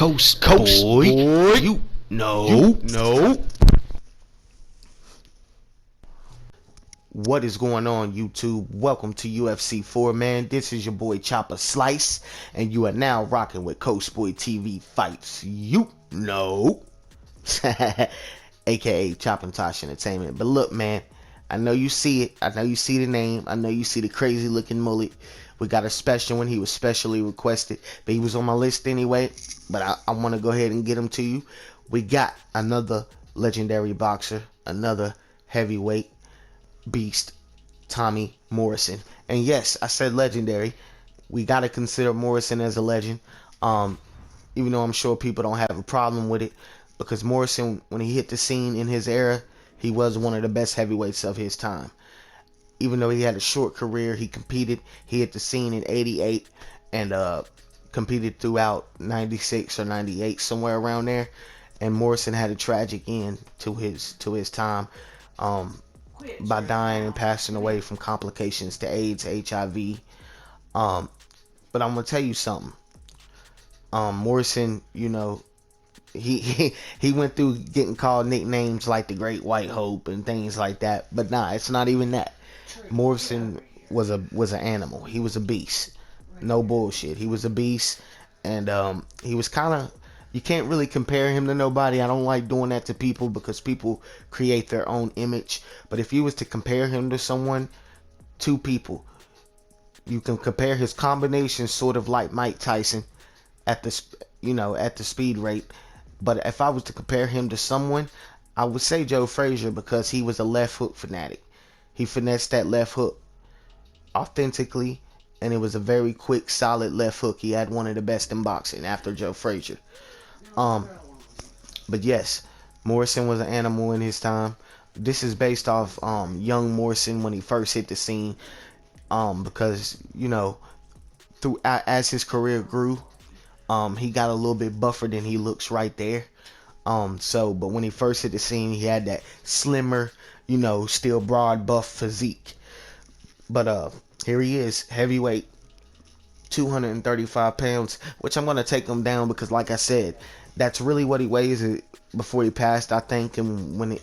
Coast boy. You know. What is going on, YouTube? Welcome to UFC 4, man. This is your boy Chopper Slice, and you are now rocking with Coast Boy TV Fights. You know. AKA Chop and Tosh Entertainment. But look, man, I know you see it. I know you see the name. I know you see the crazy looking mullet. We got a special one. He was specially requested, but he was on my list anyway. But I want to go ahead and get him to you. We got another legendary boxer, another heavyweight beast, Tommy Morrison. And yes, I said legendary. We got to consider Morrison as a legend. Even though I'm sure people don't have a problem with it, because Morrison, when he hit the scene in his era, he was one of the best heavyweights of his time. Even though he had a short career, he competed. He hit the scene in '88 and competed throughout '96 or '98, somewhere around there. And Morrison had a tragic end to his time by dying and passing away from complications to AIDS, HIV. But I'm gonna tell you something. Morrison, you know, he went through getting called nicknames like the Great White Hope and things like that. But nah, it's not even that. Morrison was an animal. He was a beast. No bullshit. He was a beast, and he was kind of. You can't really compare him to nobody. I don't like doing that to people because people create their own image. But if you was to compare him to someone, two people, you can compare his combination sort of like Mike Tyson at the speed rate. But if I was to compare him to someone, I would say Joe Frazier, because he was a left hook fanatic. He finessed that left hook authentically, and it was a very quick, solid left hook. He had one of the best in boxing after Joe Frazier. But yes, Morrison was an animal in his time. This is based off young Morrison when he first hit the scene, because you know, as his career grew, he got a little bit buffer than he looks right there. But when he first hit the scene, he had that slimmer, you know, still broad buff physique. But here he is, heavyweight, 235 pounds, which I'm gonna take him down because, like I said, that's really what he weighs before he passed, I think, and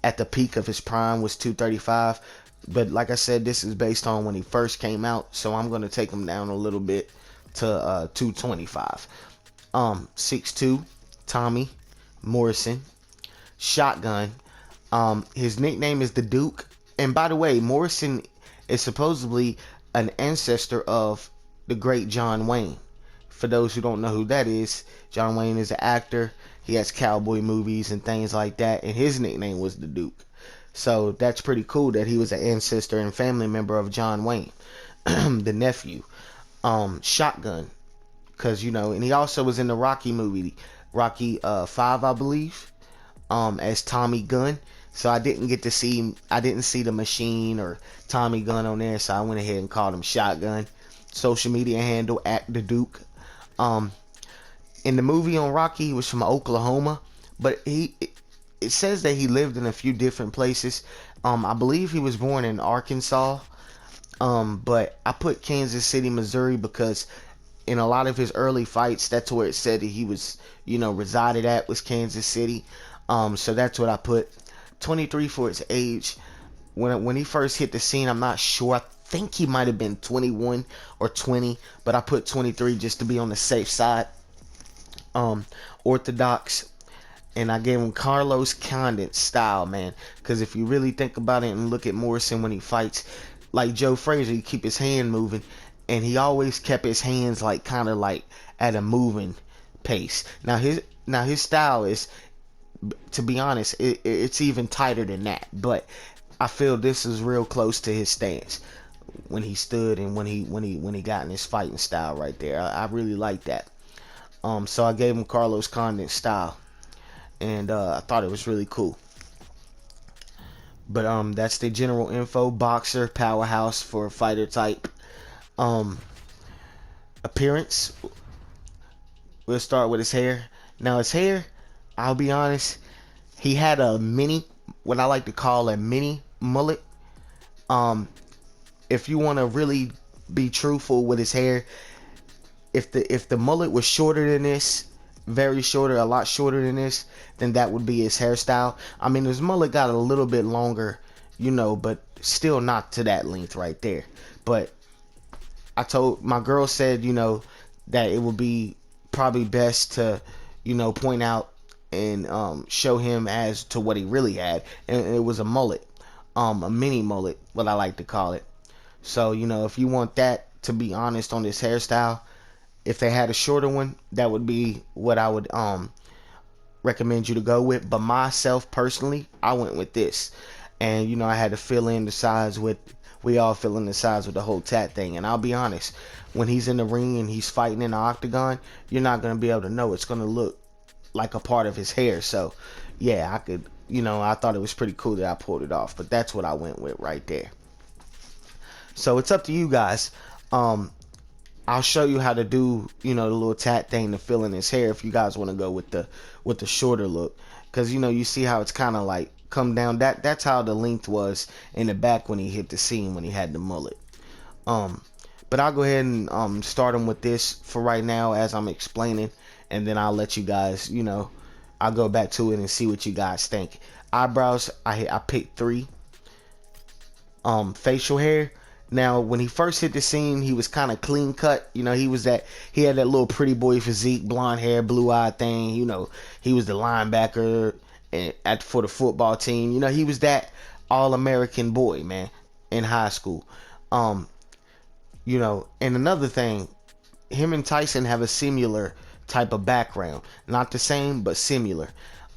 at the peak of his prime was 235. But like I said, this is based on when he first came out, so I'm gonna take him down a little bit to 225. 6'2", Tommy Morrison, shotgun. His nickname is the Duke. And by the way, Morrison is supposedly an ancestor of the great John Wayne. For those who don't know who that is, John Wayne is an actor. He has cowboy movies and things like that, and his nickname was the Duke. So that's pretty cool that he was an ancestor and family member of John Wayne, the nephew. Shotgun, because, you know, and he also was in the Rocky movie, Rocky 5, I believe, as Tommy Gunn. So I didn't see the Machine or Tommy Gunn on there, so I went ahead and called him Shotgun. Social media handle @the Duke. In the movie on Rocky, he was from Oklahoma, but it says that he lived in a few different places. I believe he was born in Arkansas, but I put Kansas City, Missouri, because in a lot of his early fights, that's where it said that he was, you know, resided at, was Kansas City. So that's what I put. 23 for his age. When he first hit the scene, I'm not sure. I think he might have been 21 or 20, but I put 23 just to be on the safe side. Orthodox, and I gave him Carlos Condit style, man. Because if you really think about it and look at Morrison when he fights, like Joe Frazier, he keep his hand moving, and he always kept his hands like kind of like at a moving pace. Now his style is, to be honest, it's even tighter than that. But I feel this is real close to his stance when he stood and when he got in his fighting style right there. I really like that. So I gave him Carlos Condit style, and I thought it was really cool. But that's the general info. Boxer, powerhouse for a fighter type. Appearance. We'll start with his hair. Now his hair, I'll be honest, he had a mini, what I like to call a mini mullet. If you want to really be truthful with his hair, if the mullet was shorter than this, very shorter, a lot shorter than this, then that would be his hairstyle. I mean, his mullet got a little bit longer, but still not to that length right there. But I told my girl said, that it would be probably best to, point out and show him as to what he really had, and it was a mullet, a mini mullet, what I like to call it. So, if you want that, to be honest, on this hairstyle, if they had a shorter one, that would be what I would recommend you to go with. But myself personally, I went with this, and I had to fill in the size with. We all fill in the size with the whole tat thing, and I'll be honest, when he's in the ring and he's fighting in the octagon, you're not gonna be able to know. It's gonna look like a part of his hair. So, yeah, I could, I thought it was pretty cool that I pulled it off. But that's what I went with right there. So it's up to you guys. I'll show you how to do, the little tat thing to fill in his hair if you guys want to go with the shorter look, because you see how it's kind of like come down. That's how the length was in the back when he hit the scene when he had the mullet. But I'll go ahead and start him with this for right now as I'm explaining, and then I'll let you guys, I'll go back to it and see what you guys think. Eyebrows, I picked 3. Facial hair. Now, when he first hit the scene, he was kind of clean cut. He had that little pretty boy physique, blonde hair, blue eye thing. He was the linebacker for the football team. He was that all-American boy, man, in high school. And another thing, him and Tyson have a similar type of background. Not the same, but similar.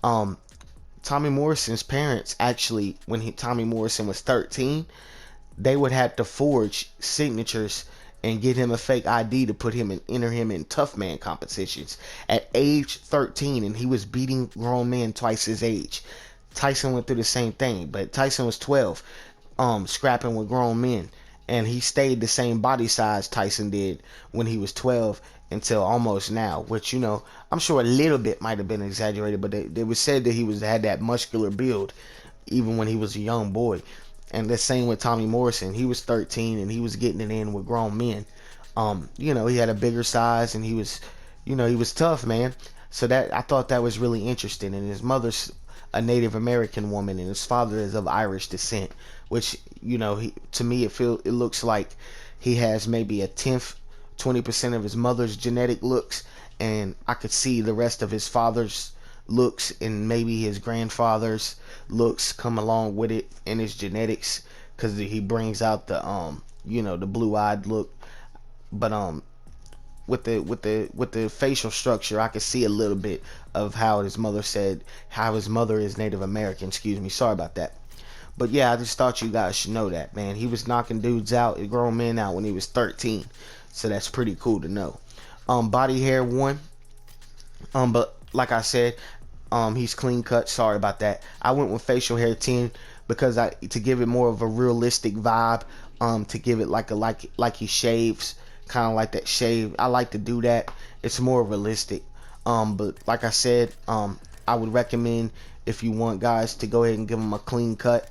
Tommy Morrison's parents, actually, when Tommy Morrison was 13, they would have to forge signatures and get him a fake ID to enter him in tough man competitions at age 13, and he was beating grown men twice his age. Tyson went through the same thing, but Tyson was 12, scrapping with grown men, and he stayed the same body size Tyson did when he was 12 until almost now, which I'm sure a little bit might have been exaggerated, but it was said that he had that muscular build even when he was a young boy. And the same with Tommy Morrison. He was 13 and he was getting it in with grown men. He had a bigger size and he was tough, man. So I thought that was really interesting. And his mother's a Native American woman and his father is of Irish descent, which, to me it looks like he has maybe a 20% of his mother's genetic looks, and I could see the rest of his father's looks and maybe his grandfather's looks come along with it in his genetics, because he brings out the the blue-eyed look. But with the facial structure, I could see a little bit of how his mother is Native American. Excuse me, sorry about that. But yeah, I just thought you guys should know that, man. He was knocking dudes out, grown men out, when he was 13. So that's pretty cool to know. Body hair 1. But like I said, he's clean cut. Sorry about that. I went with facial hair 10 because to give it more of a realistic vibe. To give it like he shaves, kind of like that shave. I like to do that. It's more realistic. But like I said, I would recommend, if you want guys, to go ahead and give him a clean cut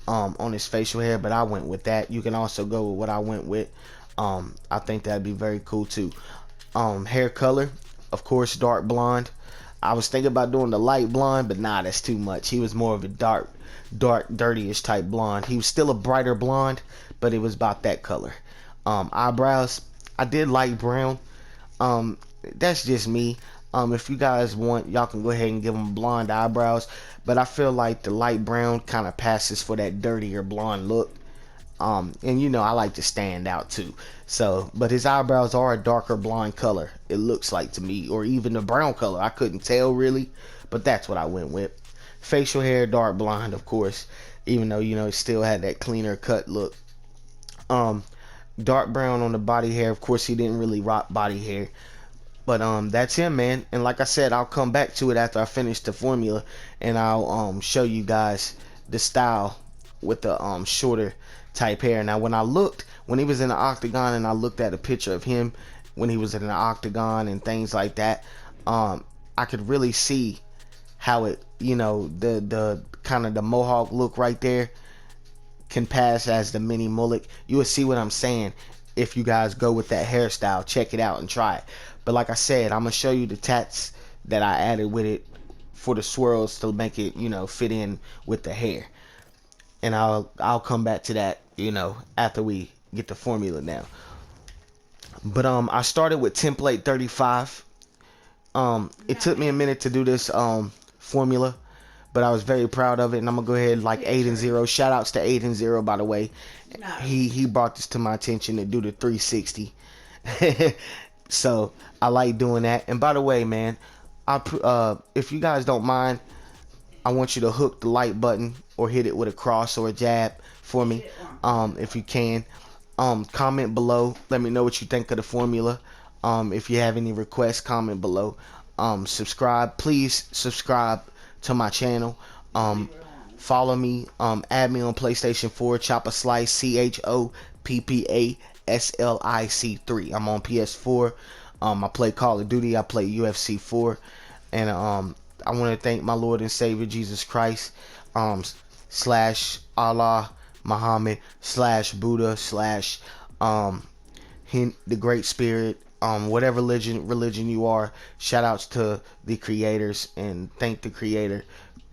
on his facial hair. But I went with that. You can also go with what I went with. I think that'd be very cool too. Hair color, of course, dark blonde. I was thinking about doing the light blonde, but nah, that's too much. He was more of a dark, dirty-ish type blonde. He was still a brighter blonde, but it was about that color. Eyebrows, I did light brown. That's just me. If you guys want, y'all can go ahead and give him blonde eyebrows, but I feel like the light brown kind of passes for that dirtier blonde look. And I like to stand out too. So, but his eyebrows are a darker blonde color, it looks like to me, or even a brown color. I couldn't tell really, but that's what I went with. Facial hair, dark blonde, of course, even though, it still had that cleaner cut look. Dark brown on the body hair. Of course, he didn't really rock body hair. But that's him, man. And like I said, I'll come back to it after I finish the formula, and I'll show you guys the style with the shorter type hair. Now, when he was in the octagon, and I looked at a picture of him when he was in the octagon and things like that, I could really see how it, the kind of the mohawk look right there can pass as the mini mullet. You will see what I'm saying if you guys go with that hairstyle. Check it out and try it. But like I said, I'm gonna show you the tats that I added with it for the swirls to make it, fit in with the hair. And I'll come back to that, after we get the formula down. But I started with template 35. It took me a minute to do this formula, but I was very proud of it, and I'm gonna go ahead like 8-0. Shout outs to 8-0, by the way. He brought this to my attention to do the 360. So I like doing that. And by the way, man, if you guys don't mind, I want you to hook the like button or hit it with a cross or a jab for me, if you can. Comment below. Let me know what you think of the formula. If you have any requests, comment below. Subscribe. Please subscribe to my channel. Follow me. Add me on PlayStation 4. Choppa Slice. CHOPPASLIC3. I'm on PS4. I play Call of Duty. I play UFC 4. And I want to thank my Lord and Savior Jesus Christ, slash Allah, Muhammad, slash Buddha, slash the Great Spirit, whatever religion you are. Shout outs to the creators, and thank the Creator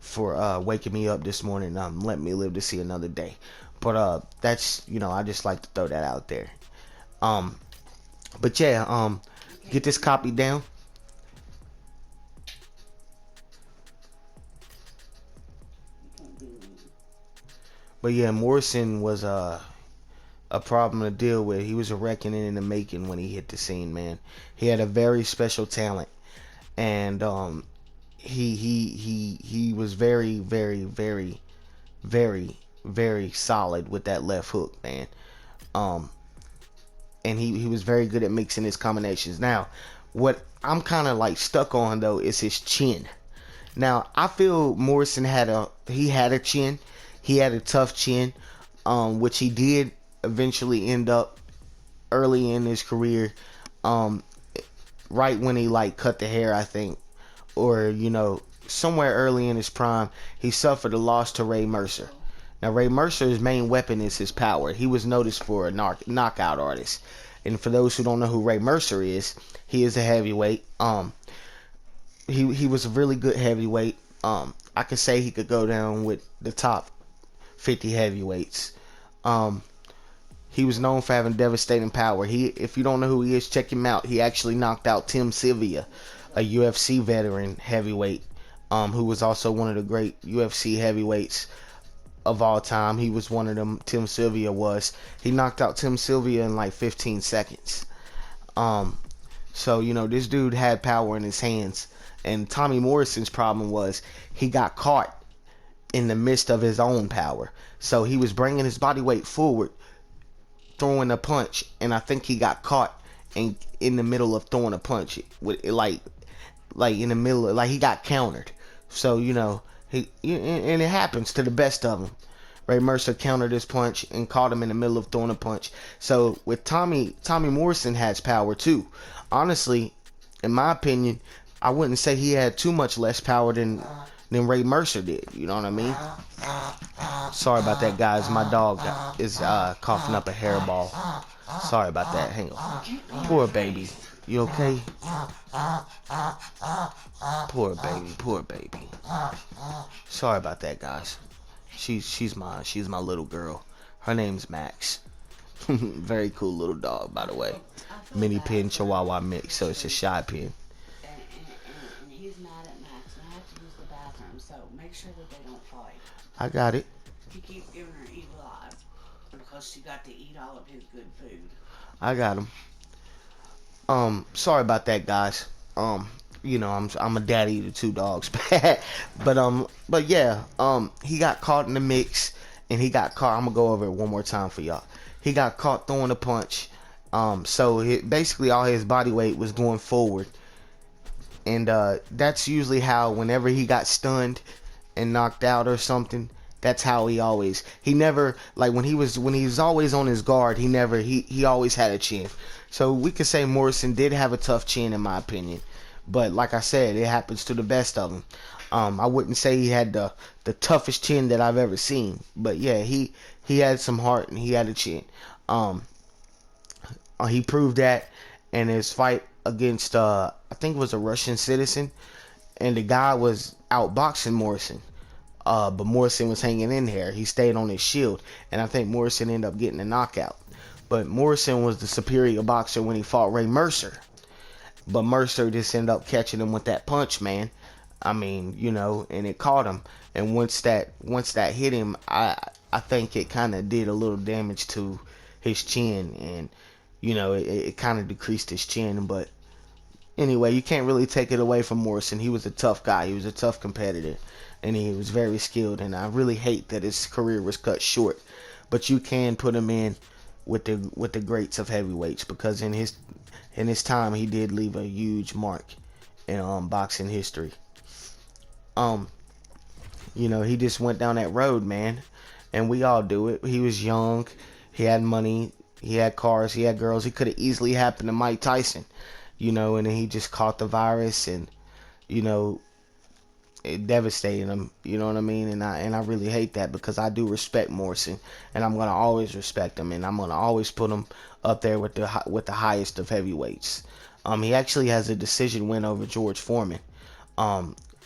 for waking me up this morning, letting me live to see another day. But that's, I just like to throw that out there. But yeah, get this copy down. But yeah, Morrison was a problem to deal with. He was a reckoning in the making when he hit the scene, man. He had a very special talent, and he was very, very, very, very, very solid with that left hook, man. And he was very good at mixing his combinations. Now, what I'm kind of like stuck on though is his chin. Now, I feel Morrison had a chin. He had a tough chin, which he did eventually end up early in his career, right when he like cut the hair, I think, or somewhere early in his prime, he suffered a loss to Ray Mercer. Now, Ray Mercer's main weapon is his power. He was noticed for a knockout artist, and for those who don't know who Ray Mercer is, he is a heavyweight. He was a really good heavyweight. I could say he could go down with the top 50 heavyweights. He was known for having devastating power. If you don't know who he is, check him out. He actually knocked out Tim Sylvia, a UFC veteran heavyweight, who was also one of the great UFC heavyweights of all time. He was one of them. Tim Sylvia was. He knocked out Tim Sylvia in like 15 seconds. So this dude had power in his hands. And Tommy Morrison's problem was he got caught in the midst of his own power. So he was bringing his body weight forward, throwing a punch, and I think he got caught in the middle of throwing a punch with like in the middle of, like, he got countered. So and it happens to the best of them. Ray Mercer countered his punch and caught him in the middle of throwing a punch. So with Tommy Morrison has power too. Honestly, in my opinion, I wouldn't say he had too much less power than Ray Mercer did. You know what I mean? Sorry about that, guys. My dog is coughing up a hairball. Sorry about that. Hang on. Poor baby. You okay? Poor baby. Sorry about that, guys. She's my little girl. Her name's Max. Very cool little dog, by the way. Mini pin Chihuahua mix, so it's a shy pin. And he's mad at Max, and I have to use the bathroom, so make sure that they don't fight. I got it. He keeps giving her evil eye because she got to eat all of his good food. I got him. Sorry about that, guys. I'm a daddy to two dogs. but yeah, he got caught in the mix, and he got caught. I'm gonna go over it one more time for y'all. He got caught throwing a punch. So basically all his body weight was going forward, and that's usually how, whenever he got stunned and knocked out or something, that's how he never, like, when he was always on his guard, he always had a chin. So we could say Morrison did have a tough chin, in my opinion, but like I said, it happens to the best of them. I wouldn't say he had the toughest chin that I've ever seen, but yeah, he had some heart and he had a chin. He proved that in his fight against I think it was a Russian citizen, and the guy was outboxing Morrison. But Morrison was hanging in there. He stayed on his shield, and I think Morrison ended up getting a knockout. But Morrison was the superior boxer when he fought Ray Mercer. But Mercer just ended up catching him with that punch, man. I mean, and it caught him. And once that hit him, I think it kind of did a little damage to his chin, and it kind of decreased his chin. But anyway, you can't really take it away from Morrison. He was a tough guy. He was a tough competitor, and he was very skilled. And I really hate that his career was cut short. But you can put him in with the greats of heavyweights, because in his time he did leave a huge mark in boxing history. He just went down that road, man, and we all do it. He was young, he had money, he had cars, he had girls. He could have easily happened to Mike Tyson, and then he just caught the virus, and it devastated him. You know what I mean? And I really hate that, because I do respect Morrison, and I'm gonna always respect him, and I'm gonna always put him up there with the highest of heavyweights. He actually has a decision win over George Foreman.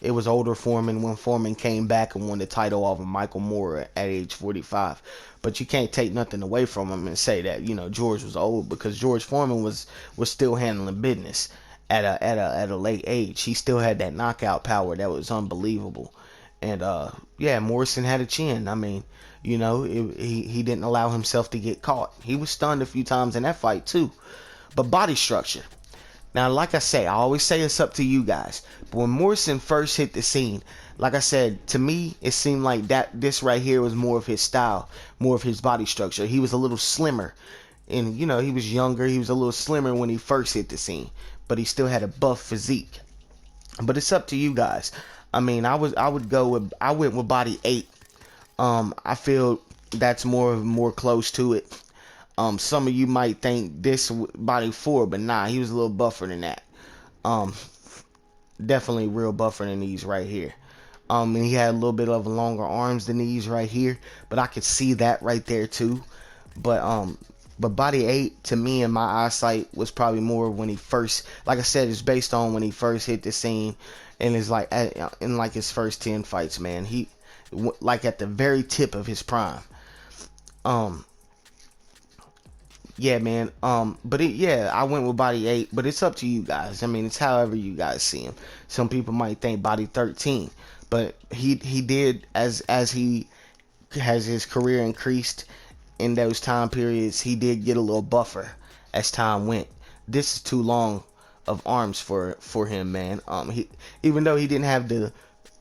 It was older Foreman when Foreman came back and won the title over Michael Moore at age 45. But you can't take nothing away from him and say that George was old, because George Foreman was still handling business at a late age. He still had that knockout power that was unbelievable. And yeah, Morrison had a chin. I mean, he didn't allow himself to get caught. He was stunned a few times in that fight too. But body structure. Now, like I say, I always say it's up to you guys. But when Morrison first hit the scene, like I said, to me, it seemed like this right here was more of his style, more of his body structure. He was a little slimmer. And, he was younger. He was a little slimmer when he first hit the scene. But he still had a buff physique. But it's up to you guys. I mean, I went with body 8. I feel that's more close to it. Some of you might think this body 4, but nah, he was a little buffer than that. Definitely real buffer than these right here. And he had a little bit of longer arms than these right here, but I could see that right there too. But body 8 to me in my eyesight was probably more when he first, like I said, it's based on when he first hit the scene, and it's like in like his first 10 fights, man. He like at the very tip of his prime. Yeah, man. I went with body 8, but it's up to you guys. I mean, it's however you guys see him. Some people might think body 13, but he did as he has his career increased in those time periods, he did get a little buffer as time went. This is too long of arms for him, man. He, even though he didn't have the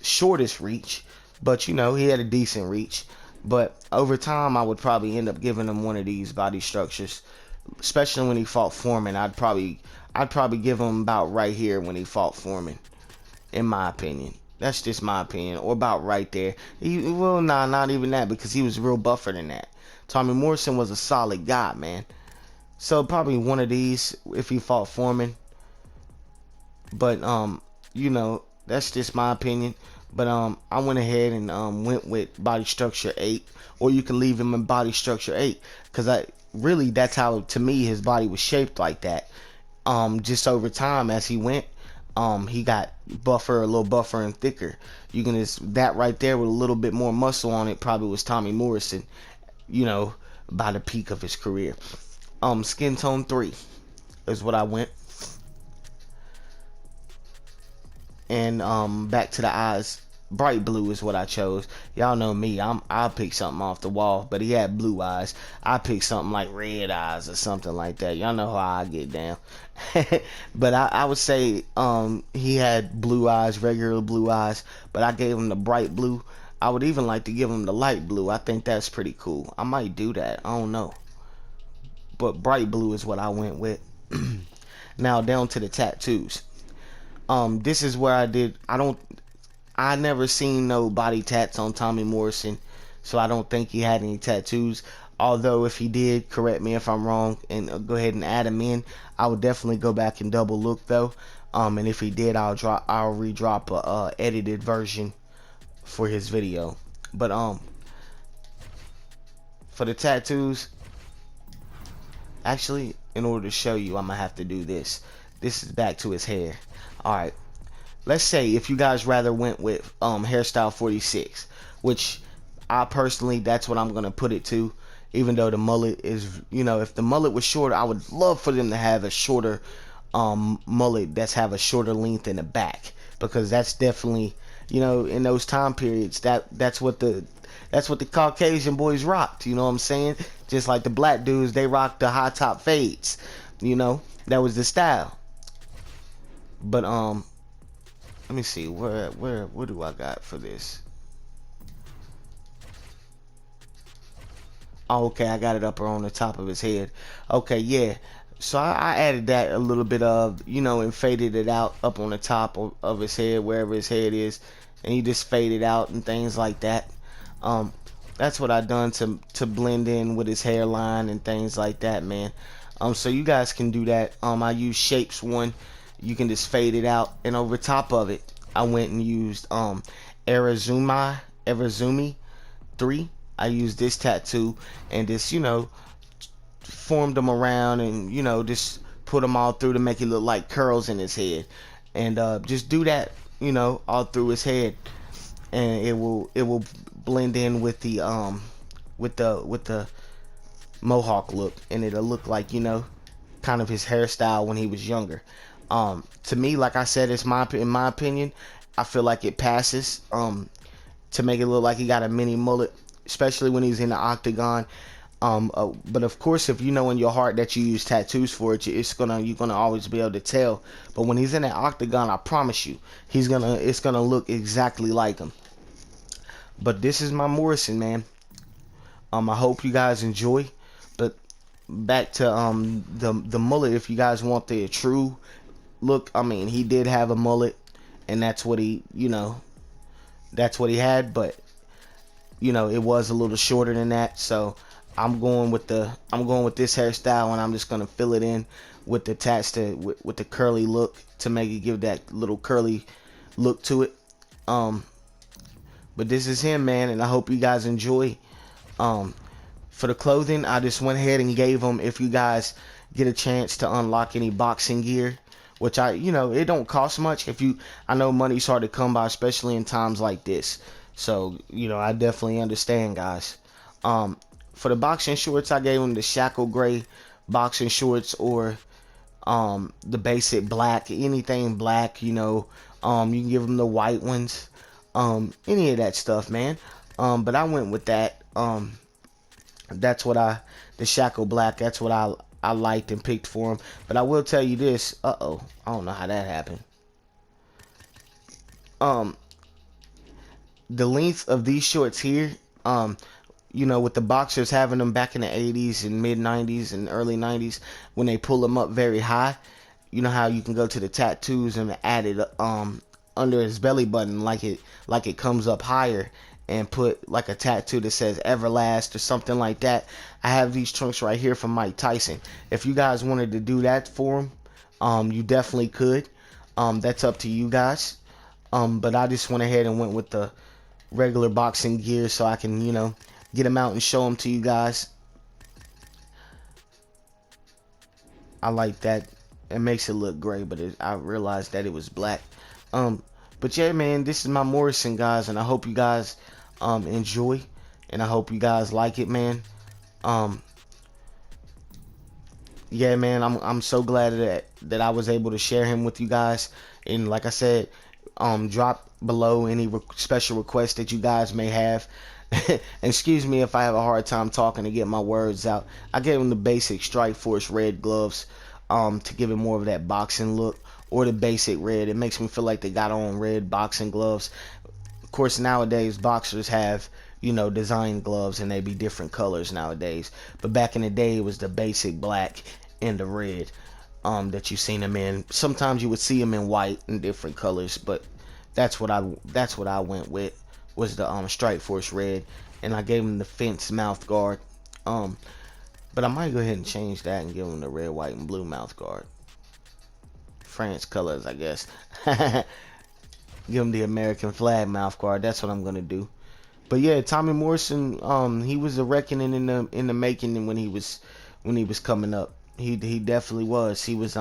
shortest reach, but he had a decent reach. But over time, I would probably end up giving him one of these body structures, especially when he fought Foreman. I'd probably give him about right here when he fought Foreman, in my opinion. That's just my opinion, or about right there. Not even that, because he was real buffer than that. Tommy Morrison was a solid guy, man. So probably one of these if he fought Foreman. But that's just my opinion. But I went ahead and went with body structure 8, or you can leave him in body structure 8, because that's how, to me, his body was shaped like that. Just over time as he went, he got a little buffer and thicker. You can that right there with a little bit more muscle on it probably was Tommy Morrison, by the peak of his career. Skin tone 3 is what I went. And back to the eyes, bright blue is what I chose. Y'all know me, I'll pick something off the wall, but he had blue eyes. I picked something like red eyes or something like that. Y'all know how I get down. But I would say he had blue eyes, regular blue eyes, but I gave him the bright blue. I would even like to give him the light blue. I think that's pretty cool. I might do that. I don't know. But bright blue is what I went with. Now down to the tattoos. This is where I never seen no body tats on Tommy Morrison, so I don't think he had any tattoos. Although if he did, correct me if I'm wrong, and go ahead and add him in. I would definitely go back and double look though. And if he did, I'll redrop a edited version for his video. But for the tattoos, actually, in order to show you, I'm gonna have to do this. This is back to his hair. All right. Let's say if you guys rather went with hairstyle 46, which I personally, that's what I'm gonna put it to. Even though the mullet is, if the mullet was shorter, I would love for them to have a shorter mullet that's have a shorter length in the back, because that's definitely, in those time periods, that's what the Caucasian boys rocked. You know what I'm saying? Just like the black dudes, they rocked the high top fades. That was the style. But let me see, what do I got for this? Oh, okay, I got it up on the top of his head. Okay, yeah. So I added that a little bit of, and faded it out up on the top of his head, wherever his head is, and he just faded out and things like that. Um, that's what I done to blend in with his hairline and things like that, man. So you guys can do that. I use Shapes one. You can just fade it out, and over top of it, I went and used Arizumi 3. I used this tattoo and just, formed them around and, just put them all through to make it look like curls in his head. And just do that, all through his head, and it will blend in with the with the mohawk look, and it'll look like, kind of his hairstyle when he was younger. To me, like I said, in my opinion, I feel like it passes to make it look like he got a mini mullet, especially when he's in the octagon. But of course, if you know in your heart that you use tattoos for it, you're gonna always be able to tell. But when he's in that octagon, I promise you, it's gonna look exactly like him. But this is my Morrison, man. I hope you guys enjoy. But back to the mullet. If you guys want the true look, I mean, he did have a mullet, and that's what he had. But it was a little shorter than that. So I'm going with this hairstyle, and I'm just gonna fill it in with with the curly look to make it give that little curly look to it. But this is him, man, and I hope you guys enjoy. For the clothing, I just went ahead and gave them, if you guys get a chance to unlock any boxing gear, which it don't cost much. I know money's hard to come by, especially in times like this. So, I definitely understand, guys. For the boxing shorts, I gave them the shackle gray boxing shorts, or the basic black, anything black, you can give them the white ones, any of that stuff, man. But I went with that. The shackle black, that's what I liked and picked for him. But I will tell you this. I don't know how that happened. The length of these shorts here, with the boxers having them back in the 80s and mid 90s and early 90s, when they pull them up very high, you know how you can go to the tattoos and add it under his belly button, like it comes up higher, and put like a tattoo that says Everlast or something like that. I have these trunks right here from Mike Tyson. If you guys wanted to do that for him, you definitely could. That's up to you guys. But I just went ahead and went with the regular boxing gear so I can, get them out and show them to you guys. I like that. It makes it look gray, but I realized that it was black. But yeah, man, this is my Morrison, guys, and I hope you guys enjoy, and I hope you guys like it, man. Yeah, man, I'm so glad that I was able to share him with you guys. And like I said, drop below any special requests that you guys may have. Excuse me if I have a hard time talking to get my words out. I gave him the basic Strike Force red gloves to give it more of that boxing look, or the basic red. It makes me feel like they got on red boxing gloves. Of course, nowadays boxers have, design gloves, and they be different colors nowadays. But back in the day, it was the basic black and the red that you seen them in. Sometimes you would see them in white and different colors, but that's what I went with, was the Strike Force red, and I gave him the fence mouth guard. But I might go ahead and change that and give him the red, white, and blue mouth guard. France colors, I guess. Give him the American flag mouth guard. That's what I'm gonna do. But yeah, Tommy Morrison, he was a reckoning in the making when he was coming up. He definitely was. He was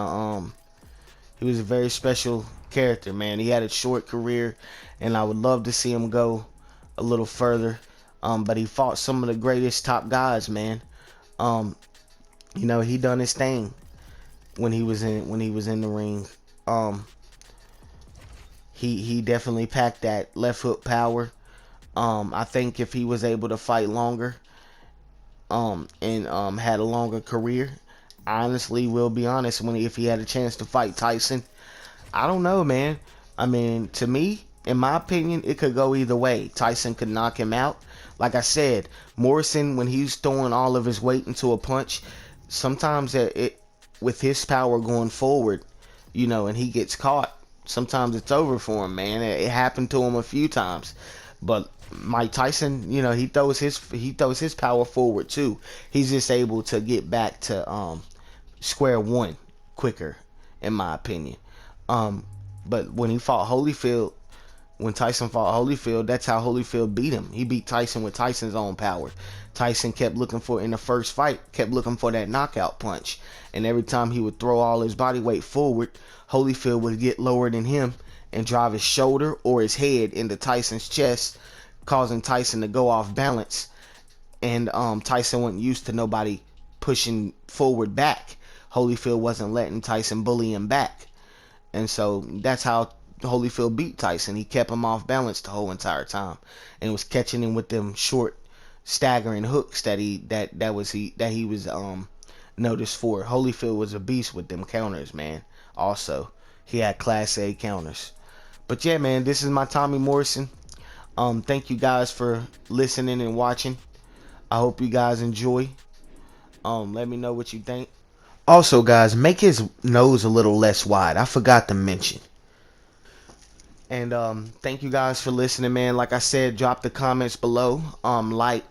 He was a very special character, man. He had a short career, and I would love to see him go a little further. But he fought some of the greatest top guys, man. Um, he done his thing when he was in the ring. Um, he definitely packed that left hook power. I think if he was able to fight longer, and had a longer career, I honestly will be honest, if he had a chance to fight Tyson, I don't know, man. I mean, to me, in my opinion, it could go either way. Tyson could knock him out. Like I said, Morrison, when he's throwing all of his weight into a punch, sometimes with his power going forward, and he gets caught, sometimes it's over for him, man. It happened to him a few times. But Mike Tyson, he throws his power forward too. He's just able to get back to square one quicker, in my opinion. But when Tyson fought Holyfield, that's how Holyfield beat him. He beat Tyson with Tyson's own power. Tyson kept looking in the first fight, kept looking for that knockout punch. And every time he would throw all his body weight forward, Holyfield would get lower than him and drive his shoulder or his head into Tyson's chest, causing Tyson to go off balance. And Tyson wasn't used to nobody pushing forward back. Holyfield wasn't letting Tyson bully him back. And so that's how Holyfield beat Tyson. He kept him off balance the whole entire time, and was catching him with them short, staggering hooks that he was noticed for. Holyfield was a beast with them counters, man. Also, he had Class A counters. But yeah, man, this is my Tommy Morrison. Thank you guys for listening and watching. I hope you guys enjoy. Let me know what you think. Also, guys, make his nose a little less wide. I forgot to mention. And thank you guys for listening, man. Like I said, drop the comments below. Like,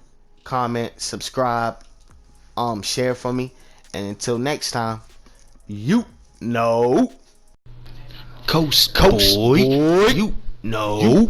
comment, subscribe, share for me. And until next time, you know. Coast boy. You know.